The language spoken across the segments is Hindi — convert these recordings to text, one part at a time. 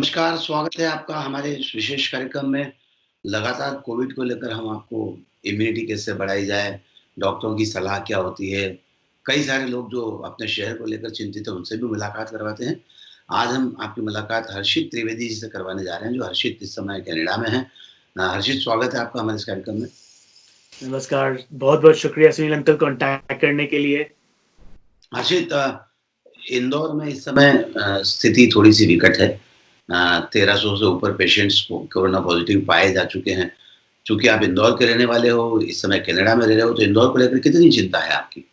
नमस्कार, स्वागत है आपका हमारे इस विशेष कार्यक्रम में। लगातार कोविड को लेकर हम आपको इम्यूनिटी कैसे बढ़ाई जाए, डॉक्टरों की सलाह क्या होती है, कई सारे लोग जो अपने शहर को लेकर चिंतित हैं, उनसे भी मुलाकात करवाते हैं। आज हम आपकी मुलाकात हर्षित त्रिवेदी जी से करवाने जा रहे हैं, जो हर्षित इस समय कनाडा में हैं। हर्षित, स्वागत है आपका हमारे इस कार्यक्रम में। नमस्कार, बहुत-बहुत शुक्रिया सुनील अंकल कॉन्टैक्ट करने के लिए। हर्षित, इंदौर में इस समय स्थिति थोड़ी-सी विकट है। 1300 से ऊपर पेशेंट्स को कोरोना पॉज़िटिव पाए जा चुके हैं। चूँकि आप इंदौर के रहने वाले हो, इस समय कनाडा में रह रहे हो, तो इंदौर को लेकर कितनी चिंता है आपकी?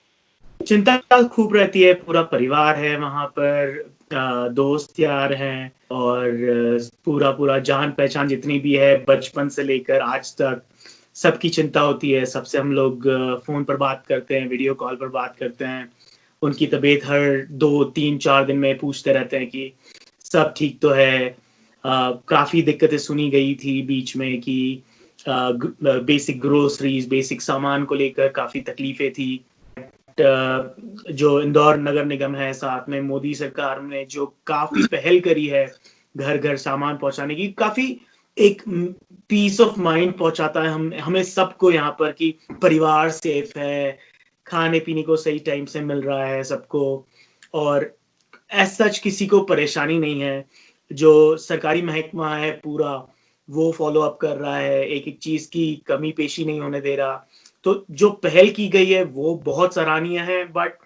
चिंता खूब रहती है, पूरा परिवार है वहाँ पर, दोस्त यार हैं और पूरा जान-पहचान जितनी भी है बचपन से लेकर आज तक, सबकी चिंता होती है। सबसे हम लोग फ़ोन पर बात करते हैं, वीडियो कॉल पर बात करते हैं। उनकी तबीयत हर 2, 3, 4 दिन में पूछते रहते हैं कि सब ठीक तो है। काफ़ी दिक्कतें सुनी गई थी बीच में कि बेसिक ग्रोसरीज़, बेसिक सामान को लेकर काफ़ी तकलीफ़ें थी। जो इंदौर नगर निगम है, साथ में मोदी सरकार ने जो काफ़ी पहल करी है, घर-घर सामान पहुँचाने की, काफ़ी एक पीस ऑफ माइंड पहुँचाता है हमें सबको यहाँ पर कि परिवार सेफ है, खाने-पीने को सही टाइम से मिल रहा है सबको और एज़ सच किसी को परेशानी नहीं है। जो सरकारी महकमा है पूरा, वो फ़ॉलो अप कर रहा है, एक-एक चीज़ की कमी-पेशी नहीं होने दे रहा। तो जो पहल की गई है, वो बहुत सराहनीय है, बट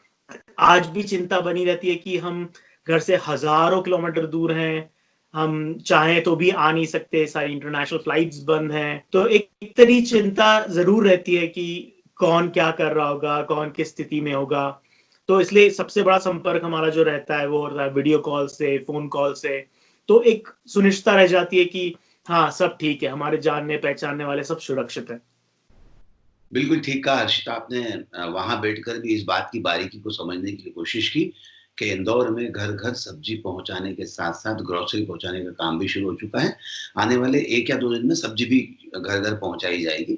आज भी चिंता बनी रहती है कि हम घर से हज़ारों किलोमीटर दूर हैं, हम चाहें तो भी आ नहीं सकते, सारी इंटरनेशनल फ्लाइट्स बंद हैं। तो एक तरह चिंता ज़रूर रहती है कि कौन क्या कर रहा होगा, कौन किस स्थिति में होगा। तो इसलिए सबसे बड़ा संपर्क हमारा जो रहता है, वो होता है वीडियो कॉल से, फ़ोन कॉल से। तो एक सुनिश्चितता रह जाती है कि हाँ, सब ठीक है, हमारे जानने-पहचानने वाले सब सुरक्षित हैं। बिल्कुल ठीक कहा हर्षित आपने। वहाँ बैठकर भी इस बात की बारीकी को समझने की कोशिश की कि इंदौर में घर-घर सब्ज़ी पहुँचाने के साथ-साथ ग्रोसरी पहुँचाने का काम भी शुरू हो चुका है। आने वाले 1 या 2 दिन में सब्ज़ी भी घर-घर पहुँचाई जाएगी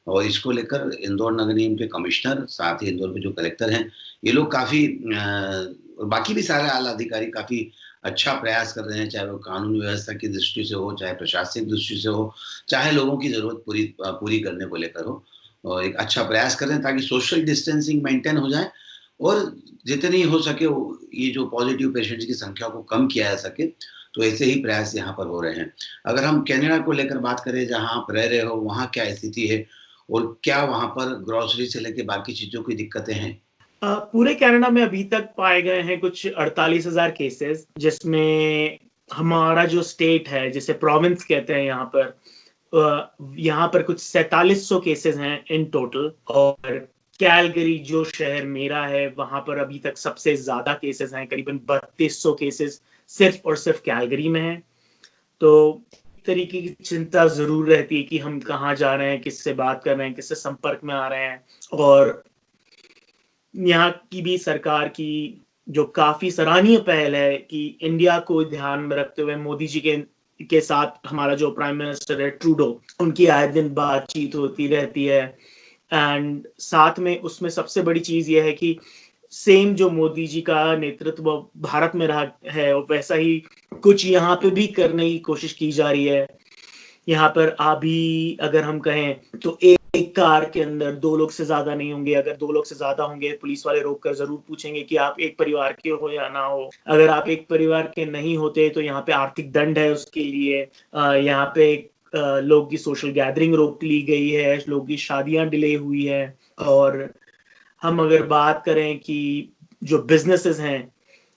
और इसको लेकर इंदौर नगर निगम के कमिश्नर, साथ ही इंदौर के जो कलेक्टर हैं, ये लोग काफ़ी और बाकी भी सारे आला अधिकारी काफ़ी अच्छा प्रयास कर रहे हैं, चाहे वो कानून व्यवस्था की दृष्टि से हो, चाहे प्रशासनिक दृष्टि से हो, चाहे लोगों की ज़रूरत पूरी करने को लेकर हो। और एक अच्छा प्रयास कर रहे हैं ताकि सोशल डिस्टेंसिंग मेंटेन हो जाए और जितनी हो सके वो ये जो पॉजिटिव पेशेंट्स की संख्या को कम किया जा सके, तो ऐसे ही प्रयास यहाँ पर हो रहे हैं। अगर हम कनाडा को लेकर बात करें जहाँ आप रह रहे हो, वहाँ क्या स्थिति है और क्या वहाँ पर ग्रोसरी से लेके बाकी चीज़ों की दिक्कतें हैं? पूरे कनाडा में अभी तक पाए गए हैं कुछ 48,000 केसेस, जिसमें हमारा जो स्टेट है, जिसे प्रोविंस कहते हैं यहाँ पर कुछ 4700 केसेस हैं इन टोटल और कैलगरी जो शहर मेरा है, वहाँ पर अभी तक सबसे ज़्यादा केसेस हैं, करीबन 3200 केसेस सिर्फ़ और सिर्फ़ कैलगरी में हैं। तो एक तरीके की चिंता ज़रूर रहती है कि हम कहाँ जा रहे हैं, किससे बात कर रहे हैं, किससे संपर्क में आ रहे हैं और यहाँ की भी सरकार की जो काफ़ी सराहनीय पहल है कि इंडिया को ध्यान में रखते हुए मोदी जी के साथ हमारा जो प्राइम मिनिस्टर है ट्रूडो, उनकी आए दिन बातचीत होती रहती है एंड साथ में उसमें सबसे बड़ी चीज़ ये है कि सेम जो मोदी जी का नेतृत्व भारत में रहा है, वैसा ही कुछ यहाँ पे भी करने की कोशिश की जा रही है। यहाँ पर अभी अगर हम कहें तो एक कार के अंदर 2 लोग से ज़्यादा नहीं होंगे, अगर 2 लोग से ज़्यादा होंगे, पुलिस वाले रोक कर ज़रूर पूछेंगे कि आप एक परिवार के हो या ना हो। अगर आप एक परिवार के नहीं होते तो यहाँ पे आर्थिक दंड है उसके लिए। यहाँ पे लोगों की सोशल गैदरिंग रोक ली गई है, लोगों की शादियाँ डिले हुई है और हम अगर बात करें कि जो बिज़नेसेस हैं,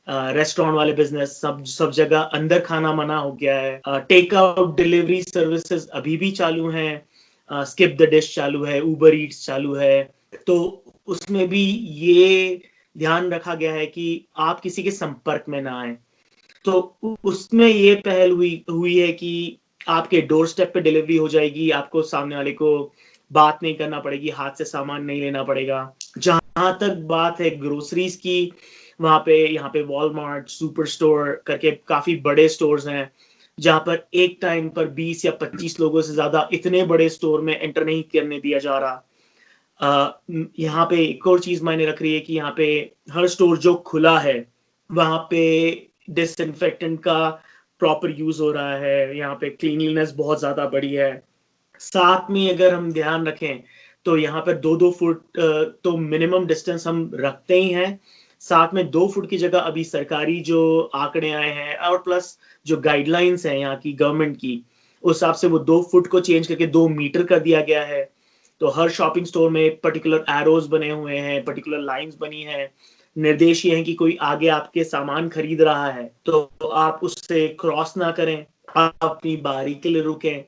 रेस्टोरेंट वाले बिज़नेस सब सब जगह अंदर खाना मना हो गया है। टेक आउट डिलीवरी सर्विसेज़ अभी भी चालू हैं। स्किप द डिश चालू है, उबर ईट्स चालू है। तो उसमें भी ये ध्यान रखा गया है कि आप किसी के संपर्क में ना आएँ। तो उसमें ये पहल हुई हुई है कि आपके डोर स्टेप पे डिलीवरी हो जाएगी, आपको सामने वाले को बात नहीं करना पड़ेगी, हाथ से सामान नहीं लेना पड़ेगा। जहाँ तक बात है ग्रोसरीज़ की, वहाँ पे यहाँ पे वॉलमार्ट, सुपर स्टोर करके काफ़ी बड़े स्टोर्स हैं, जहाँ पर एक टाइम पर 20 या 25 लोगों से ज़्यादा इतने बड़े स्टोर में एंटर नहीं करने दिया जा रहा। यहाँ पे एक और चीज़ मायने रख रही है कि यहाँ पे हर स्टोर जो खुला है, वहाँ पे डिसइन्फेक्टेंट का प्रॉपर यूज हो रहा है, यहाँ पे क्लीनलीनेस बहुत ज्यादा बढ़ी है। साथ में अगर हम ध्यान रखें तो यहाँ पर 2-2 फुट तो मिनिमम डिस्टेंस हम रखते ही हैं। साथ में 2 फुट की जगह अभी सरकारी जो आंकड़े आए हैं और प्लस जो गाइडलाइंस हैं यहाँ की गवर्नमेंट की, उस हिसाब से वो 2 फुट को चेंज करके 2 मीटर कर दिया गया है। तो हर शॉपिंग स्टोर में पर्टिकुलर एरोज बने हुए हैं, पर्टिकुलर लाइंस बनी हैं। निर्देश ये हैं कि कोई आगे आपके सामान खरीद रहा है तो आप उससे क्रॉस ना करें, आप अपनी बारी के लिए रुकें,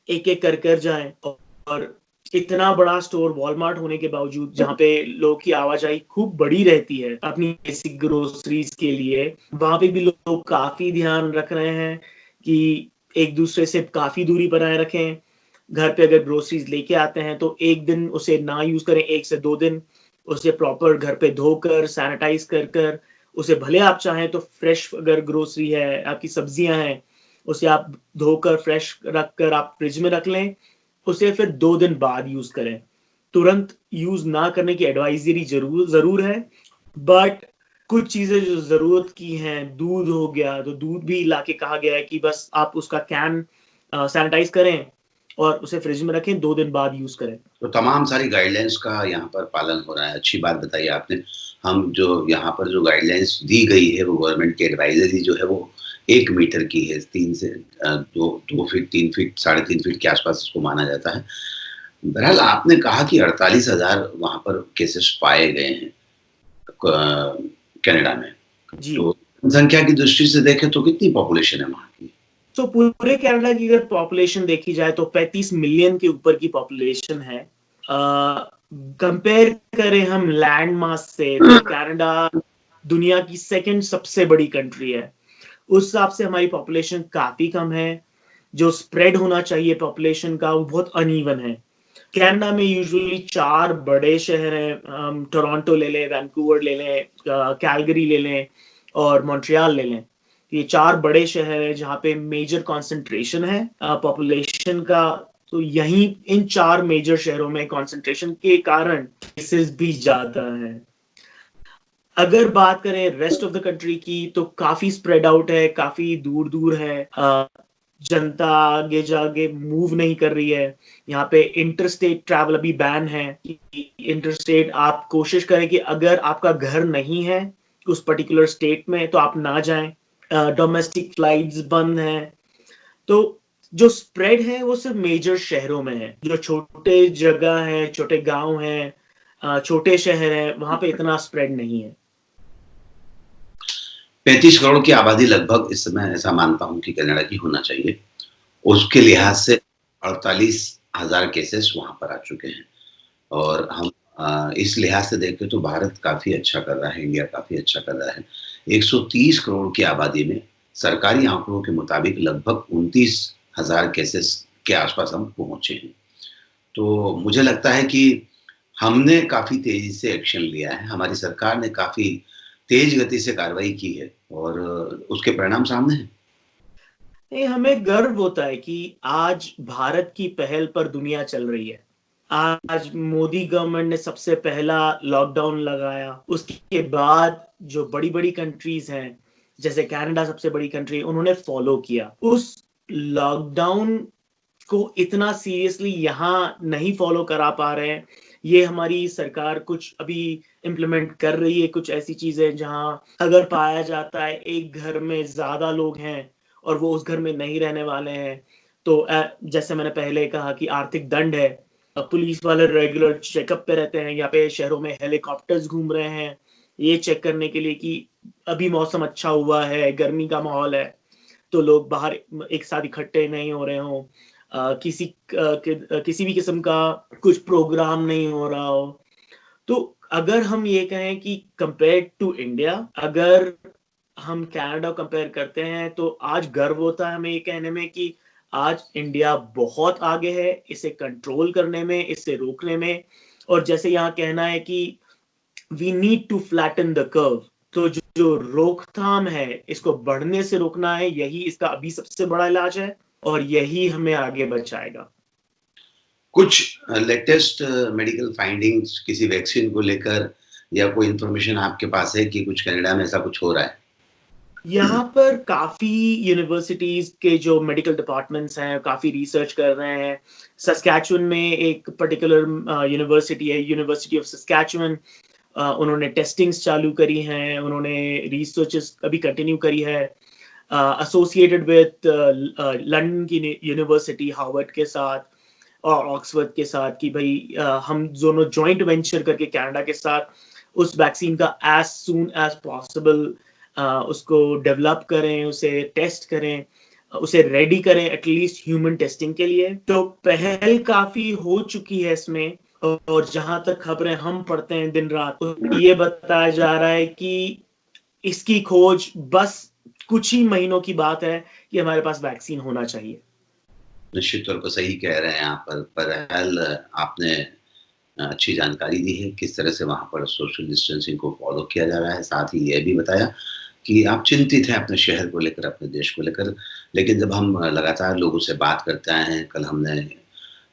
एक-एक कर जाएँ। और इतना बड़ा स्टोर वॉलमार्ट होने के बावजूद जहाँ पे लोगों की आवाजाही खूब बड़ी रहती है अपनी बेसिक ग्रोसरीज के लिए, वहाँ पे भी लोग काफ़ी ध्यान रख रहे हैं कि एक-दूसरे से काफ़ी दूरी बनाए रखें। घर पे अगर ग्रोसरीज लेके आते हैं तो 1 दिन उसे ना यूज़ करें, 1 से 2 दिन उसे प्रॉपर घर पे धोकर, सैनिटाइज़ कर उसे भले आप चाहें तो फ्रेश अगर ग्रोसरी है, आपकी सब्जियाँ हैं, उसे आप धोकर फ्रेश रख कर आप फ्रिज में रख लें, उसे फिर 2 दिन बाद यूज़ करें। तुरंत यूज़ ना करने की एडवाइज़री ज़रूर है, बट कुछ चीज़ें जो ज़रूरत की हैं, दूध हो गया, तो दूध भी लाके कहा गया है कि बस आप उसका कैन सैनिटाइज़ करें और उसे फ्रिज में रखें, 2 दिन बाद यूज़ करें। तो तमाम सारी गाइडलाइंस का यहाँ पर पालन हो रहा है, अच्छी बात बताई आपने। हम जो यहाँ पर जो गाइडलाइंस दी गई है, वो गवर्नमेंट की एडवाइज़री जो है वो 1 मीटर की है, 3 से 2 फीट, 3 फीट, साढ़े 3 फीट के आस-पास इसको माना जाता है। बहरहाल आपने कहा कि 48,000 वहाँ पर केसेस पाए गए हैं कनाडा में। जी। तो जनसंख्या की दृष्टि से देखें तो कितनी पॉपुलेशन है वहाँ की? तो पूरे कनाडा की अगर पॉपुलेशन देखी जाए तो 35 मिलियन के ऊपर की पॉपुलेशन है। कंपेयर करें हम लैंड मास से तो कनाडा दुनिया की सेकंड सबसे बड़ी कंट्री है। उस हिसाब से हमारी पॉपुलेशन काफ़ी कम है। जो स्प्रेड होना चाहिए पॉपुलेशन का वो बहुत अनइवन है। कनाडा में यूजुअली 4 बड़े शहर हैं, हम टोरंटो ले लें, वैंकूवर ले लें, कैलगरी ले लें और मॉन्ट्रियल ले लें। ये 4 बड़े शहर हैं जहाँ पे मेजर कंसंट्रेशन है पॉपुलेशन का। तो यहीं इन 4 मेजर शहरों में कंसंट्रेशन के कारण केसेस भी ज़्यादा हैं। अगर बात करें रेस्ट ऑफ द कंट्री की तो काफ़ी स्प्रेड आउट है, काफ़ी दूर-दूर है। जनता आगे जाके मूव नहीं कर रही है। यहाँ पे इंटरस्टेट ट्रैवल अभी बैन है कि इंटरस्टेट आप कोशिश करें कि अगर आपका घर नहीं है उस पर्टिकुलर स्टेट में तो आप ना जाएँ। डोमेस्टिक फ्लाइट्स बंद हैं। तो जो स्प्रेड है वो सिर्फ़ मेजर शहरों में है। जो छोटे जगह हैं, छोटे गाँव हैं, छोटे शहर हैं, वहाँ पे इतना स्प्रेड नहीं है। 35 करोड़ की आबादी लगभग इस समय ऐसा मानता हूँ कि कनाडा की होना चाहिए। उसके लिहाज से 48,000 केसेस वहाँ पर आ चुके हैं और हम इस लिहाज से देखें तो भारत काफ़ी अच्छा कर रहा है, इंडिया काफ़ी अच्छा कर रहा है। 130 करोड़ की आबादी में सरकारी आंकड़ों के मुताबिक लगभग 29,000 केसेस के आस-पास हम पहुँचे हैं। तो मुझे लगता है कि हमने काफ़ी तेज़ी से एक्शन लिया है, हमारी सरकार ने काफ़ी तेज़ गति से कार्रवाई की है और उसके परिणाम सामने हैं। नहीं, हमें गर्व होता है कि आज भारत की पहल पर दुनिया चल रही है। आज मोदी गवर्नमेंट ने सबसे पहला लॉकडाउन लगाया, उसके बाद जो बड़ी-बड़ी कंट्रीज़ हैं, जैसे कनाडा सबसे बड़ी कंट्री, उन्होंने फॉलो किया। उस लॉकडाउन को इतना सीरियसली यहाँ नहीं फॉलो करा पा रहे हैं। ये हमारी सरकार कुछ अभी इम्प्लीमेंट कर रही है, कुछ ऐसी चीज़ें जहाँ अगर पाया जाता है एक घर में ज़्यादा लोग हैं और वो उस घर में नहीं रहने वाले हैं, तो जैसे मैंने पहले कहा कि आर्थिक दंड है। पुलिस वाले रेगुलर चेकअप पे रहते हैं, यहाँ पे शहरों में हेलीकॉप्टर्स घूम रहे हैं, ये चेक करने के लिए कि अभी मौसम अच्छा हुआ है, गर्मी का माहौल है। तो लोग बाहर एक साथ इकट्ठे नहीं हो रहे हों, किसी भी किस्म का कुछ प्रोग्राम नहीं हो रहा हो। तो अगर हम ये कहें कि कंपेयर्ड टू इंडिया, अगर हम कनाडा कंपेयर करते हैं तो आज गर्व होता है हमें ये कहने में कि आज इंडिया बहुत आगे है इसे कंट्रोल करने में, इसे रोकने में। और जैसे यहाँ कहना है कि we need to flatten the curve, तो जो रोकथाम है इसको बढ़ने से रोकना है, यही इसका अभी सबसे बड़ा इलाज है और यही हमें आगे बचाएगा। कुछ लेटेस्ट मेडिकल फाइंडिंग्स किसी वैक्सीन को लेकर या कोई इन्फॉर्मेशन आपके पास है कि कुछ कनाडा में ऐसा कुछ हो रहा है? यहाँ पर काफी यूनिवर्सिटीज के जो मेडिकल डिपार्टमेंट्स हैं काफी रिसर्च कर रहे हैं। सस्कैचुअन में एक पर्टिकुलर यूनिवर्सिटी है, यूनिवर्सिटी ऑफ सस्कैचुअन। उन्होंने टेस्टिंग्स चालू करी हैं, उन्होंने रिसर्चेस अभी कंटिन्यू करी है एसोसिएटेड विद लंदन की यूनिवर्सिटी हार्वर्ड के साथ और ऑक्सफोर्ड के साथ कि भाई हम दोनों जॉइंट वेंचर करके कनाडा के साथ उस वैक्सीन का एज सून एज पॉसिबल उसको डेवलप करें, उसे टेस्ट करें, उसे रेडी करें एटलीस्ट ह्यूमन टेस्टिंग के लिए। तो पहल काफी हो चुकी है इसमें, और जहां तक खबरें हम पढ़ते हैं दिन रात, तो ये बताया जा रहा है कि इसकी खोज बस कुछ ही महीनों की बात है कि हमारे पास वैक्सीन होना चाहिए। निश्चित तौर पर सही कह रहे हैं आप, पर बहरहाल आपने अच्छी जानकारी दी है किस तरह से वहाँ पर सोशल डिस्टेंसिंग को फॉलो किया जा रहा है। साथ ही ये भी बताया कि आप चिंतित हैं अपने शहर को लेकर, अपने देश को लेकर। लेकिन जब हम लगातार लोगों से बात करते आए हैं, कल हमने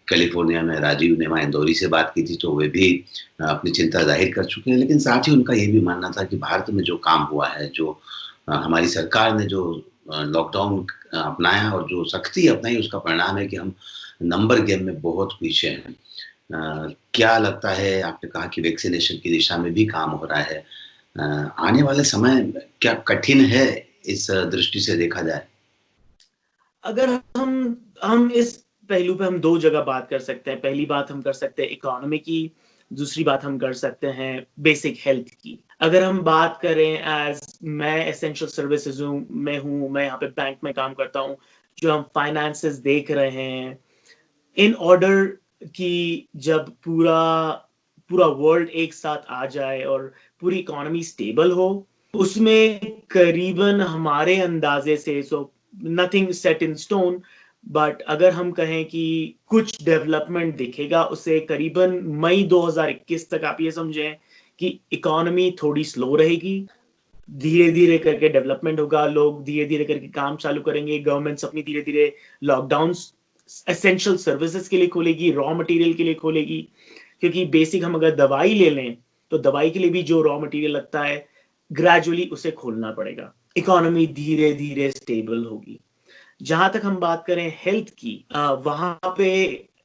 कैलिफ़ोर्निया में राजीव नेमा इंदौरी से बात की थी, तो वे भी अपनी चिंता ज़ाहिर कर चुके हैं। लेकिन साथ ही उनका ये भी मानना था कि भारत में जो काम हुआ है, जो हमारी सरकार ने जो लॉकडाउन अपनाया और जो सख्ती अपनाई, उसका परिणाम है कि हम नंबर गेम में बहुत पीछे हैं। क्या लगता है, आपने कहा कि वैक्सीनेशन की दिशा में भी काम हो रहा है। आने वाले समय क्या कठिन है इस दृष्टि से देखा जाए? अगर हम इस पहलू पे हम 2 जगह बात कर सकते हैं। पहली बात हम कर सकते हैं इकोनॉमी की, दूसरी बात हम कर सकते हैं बेसिक हेल्थ की। अगर हम बात करें एज़ मैं एसेंशियल सर्विसेज़ में हूँ, मैं यहाँ पे बैंक में काम करता हूँ, जो हम फाइनेंसेस देख रहे हैं, इन ऑर्डर कि जब पूरा पूरा वर्ल्ड एक साथ आ जाए और पूरी इकोनॉमी स्टेबल हो, उसमें करीबन हमारे अंदाजे से, so nothing set in stone, but अगर हम कहें कि कुछ डेवलपमेंट दिखेगा, उसे करीबन मई 2021 तक आप ये समझें कि इकोनॉमी थोड़ी स्लो रहेगी। धीरे-धीरे करके डेवलपमेंट होगा, लोग धीरे-धीरे करके काम चालू करेंगे, गवर्नमेंट्स अपनी धीरे-धीरे लॉकडाउन्स एसेंशियल सर्विसेज के लिए खोलेगी, रॉ मटेरियल के लिए खोलेगी, क्योंकि बेसिक हम अगर दवाई ले लें, तो दवाई के लिए भी जो रॉ मटेरियल लगता है, ग्रेजुअली उसे खोलना पड़ेगा। इकोनॉमी धीरे-धीरे स्टेबल होगी। जहाँ तक हम बात करें हेल्थ की, वहाँ पे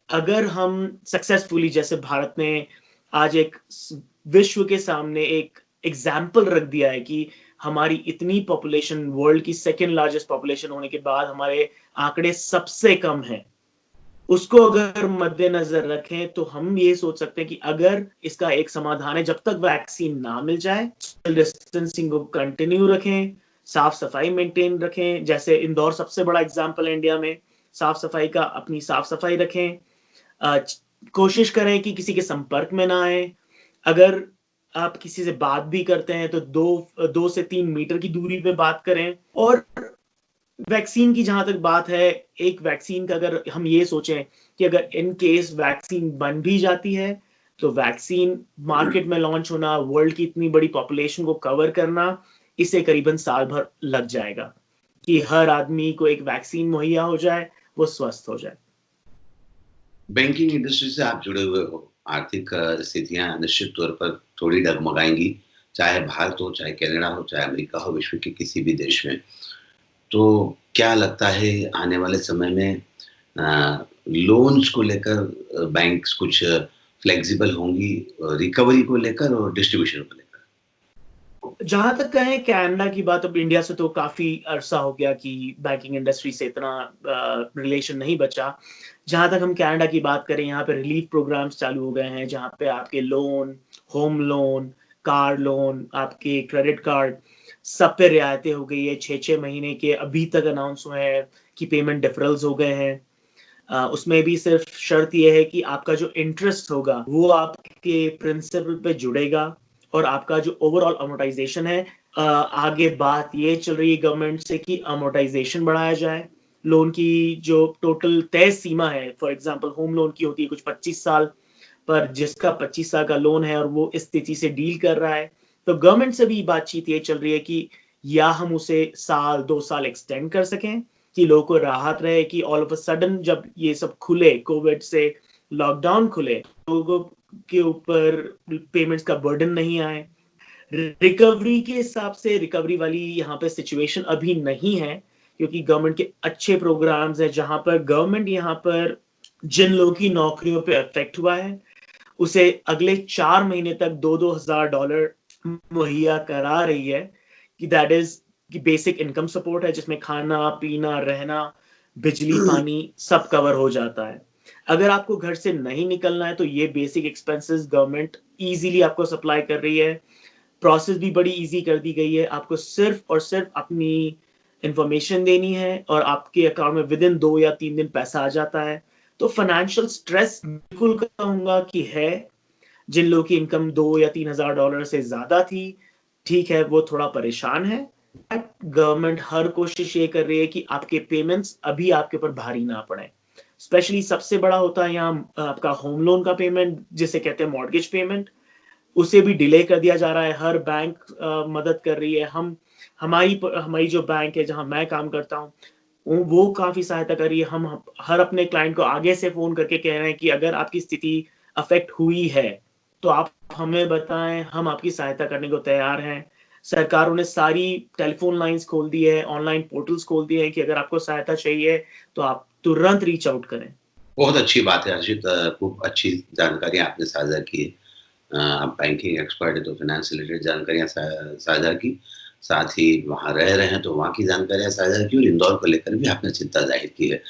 अगर हम सक्सेसफुली, जैसे भारत ने आज एक विश्व के सामने एक एग्जाम्पल रख दिया है कि हमारी इतनी पॉपुलेशन, वर्ल्ड की सेकेंड लार्जेस्ट पॉपुलेशन होने के बाद हमारे आंकड़े सबसे कम हैं। उसको अगर मद्देनजर रखें तो हम ये सोच सकते हैं कि अगर इसका एक समाधान है, जब तक वैक्सीन ना मिल जाए, सोशल डिस्टेंसिंग को कंटिन्यू रखें, साफ सफाई मेंटेन रखें। जैसे इंदौर सबसे बड़ा एग्जाम्पल है इंडिया में साफ सफाई का, अपनी साफ सफाई रखें। कोशिश करें कि किसी के संपर्क में ना आए। अगर आप किसी से बात भी करते हैं तो 2 से 3 मीटर की दूरी पे बात करें। और वैक्सीन की जहां तक बात है, एक वैक्सीन का अगर हम ये सोचें कि अगर इन केस वैक्सीन बन भी जाती है, तो वैक्सीन मार्केट में लॉन्च होना, वर्ल्ड की इतनी बड़ी पॉपुलेशन को कवर करना, इसे करीबन साल भर लग जाएगा कि हर आदमी को एक वैक्सीन मुहैया हो जाए, वो स्वस्थ हो जाए। बैंकिंग इंडस्ट्री से आप जुड़े हुए हो, आर्थिक स्थितियाँ निश्चित तौर पर थोड़ी डगमगाएँगी, चाहे भारत हो, चाहे कनाडा हो, चाहे अमेरिका हो, विश्व के किसी भी देश में। तो क्या लगता है आने वाले समय में लोन्स को लेकर बैंक्स कुछ फ्लेक्सिबल होंगी, रिकवरी को लेकर और डिस्ट्रीब्यूशन को लेकर? जहां तक कहें कनाडा की बात, अब इंडिया से तो काफी अरसा हो गया कि बैंकिंग इंडस्ट्री से इतना रिलेशन नहीं बचा। जहां तक हम कनाडा की बात करें, यहाँ पे रिलीफ प्रोग्राम्स चालू हो गए हैं, जहाँ पे आपके loan, home loan, car loan, आपके क्रेडिट कार्ड, सब पे रियायतें हो गई है। 6-6 महीने के अभी तक अनाउंस हुए हैं कि पेमेंट डिफरल्स हो गए हैं। उसमें भी सिर्फ शर्त ये है कि आपका जो इंटरेस्ट होगा वो आपके प्रिंसिपल पे जुड़ेगा, और आपका जो ओवरऑल अमोर्टाइजेशन है, आगे बात ये चल रही है गवर्नमेंट से कि अमोर्टाइजेशन बढ़ाया जाए। लोन की जो टोटल तय सीमा है, फॉर एग्जांपल होम लोन की होती है कुछ 25 साल, पर जिसका 25 साल का लोन है और वो इस स्थिति से डील कर रहा है, तो गवर्नमेंट से भी बातचीत ये चल रही है कि या हम उसे साल 2 साल एक्सटेंड कर सकें, कि लोगों को राहत रहे कि ऑल ऑफ अ सडन जब ये सब खुले, कोविड से लॉकडाउन खुले, लोगों के ऊपर पेमेंट्स का बर्डन नहीं आए। रिकवरी के हिसाब से रिकवरी वाली यहाँ पे सिचुएशन अभी नहीं है, क्योंकि गवर्नमेंट के अच्छे प्रोग्राम्स हैं जहाँ पर गवर्नमेंट यहाँ पर जिन लोगों की नौकरियों पे इफेक्ट हुआ है, उसे अगले 4 महीने तक $2,000 मुहैया करा रही है, कि दैट इज़ कि बेसिक इनकम सपोर्ट है जिसमें खाना, पीना, रहना, बिजली, पानी सब कवर हो जाता है। अगर आपको घर से नहीं निकलना है तो ये बेसिक एक्सपेंसेस गवर्नमेंट ईज़िली आपको सप्लाई कर रही है। प्रोसेस भी बड़ी ईज़ी कर दी गई है। आपको सिर्फ़ और सिर्फ़ अपनी इन्फॉर्मेशन देनी है और आपके अकाउंट में विदिन 2 या 3 दिन पैसा आ जाता है। तो फाइनेंशियल स्ट्रेस बिल्कुल कहूँगा कि है। जिन लोगों की इनकम 2 या $3,000 से ज़्यादा थी, ठीक है, वो थोड़ा परेशान है। बट गवर्नमेंट हर कोशिश ये कर रही है कि आपके पेमेंट्स अभी आपके ऊपर भारी ना पड़े। स्पेशली सबसे बड़ा होता है यहाँ आपका होम लोन का पेमेंट, जिसे कहते हैं मॉर्गेज पेमेंट। उसे भी डिले कर दिया जा रहा है। हर बैंक मदद कर रही है। हमारी जो बैंक है जहाँ मैं काम करता हूँ, वो काफ़ी सहायता कर रही है। हम हर अपने क्लाइंट को आगे से फ़ोन करके कह रहे हैं कि अगर आपकी स्थिति अफ़ेक्ट हुई है, तो आप हमें बताएँ, हम आपकी सहायता करने को तैयार हैं। सरकारों ने सारी टेलीफ़ोन लाइन्स खोल दी है, ऑनलाइन पोर्टल्स खोल दिए हैं कि अगर आपको सहायता चाहिए, तो आप तुरंत रीच आउट करें। बहुत अच्छी बात है हर्षित, खूब अच्छी जानकारी आपने साझा की। आप बैंकिंग एक्सपर्ट हैं तो फाइनेंस से रिलेटेड जानकारियाँ साझा की। साथ ही वहाँ रह रहे हैं तो वहाँ की जानकारियाँ साझा की और इंदौर को लेकर भी आपने चिंता ज़ाहिर की है।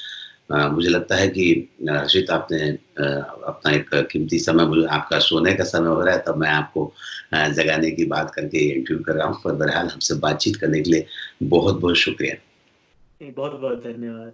मुझे लगता है कि हर्षित आपने अपना एक कीमती समय, मुझे आपका सोने का समय हो रहा है, तब मैं आपको जगाने की बात करके इंटरव्यू कर रहा हूँ। पर बहरहाल हमसे बातचीत करने के लिए बहुत-बहुत शुक्रिया। बहुत-बहुत धन्यवाद।